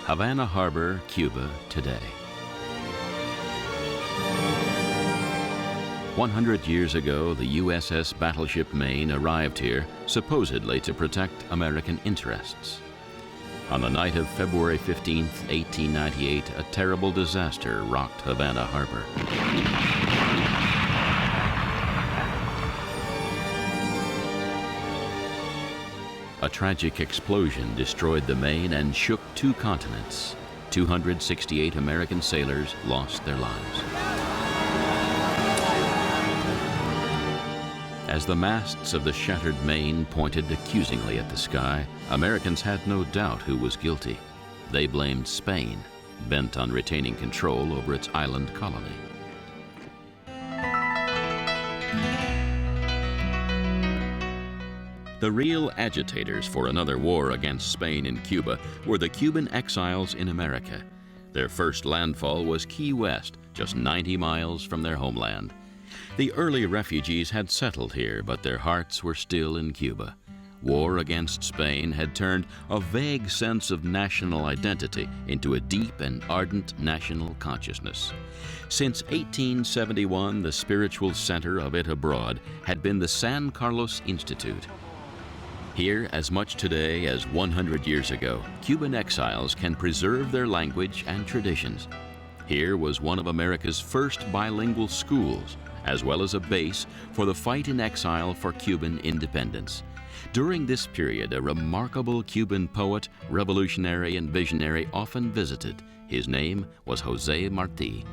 Havana Harbor, Cuba, today. 100 years ago, the USS Battleship Maine arrived here, supposedly to protect American interests. On the night of February 15, 1898, a terrible disaster rocked Havana Harbor. A tragic explosion destroyed the Maine and shook 2 continents. 268 American sailors lost their lives. As the masts of the shattered Maine pointed accusingly at the sky, Americans had no doubt who was guilty. They blamed Spain, bent on retaining control over its island colony. The real agitators for another war against Spain in Cuba were the Cuban exiles in America. Their first landfall was Key West, just 90 miles from their homeland. The early refugees had settled here, but their hearts were still in Cuba. War against Spain had turned a vague sense of national identity into a deep and ardent national consciousness. Since 1871, the spiritual center of it abroad had been the San Carlos Institute. Here, as much today as 100 years ago, Cuban exiles can preserve their language and traditions. Here was one of America's first bilingual schools, as well as a base for the fight in exile for Cuban independence. During this period, a remarkable Cuban poet, revolutionary, and visionary often visited. His name was José Martí.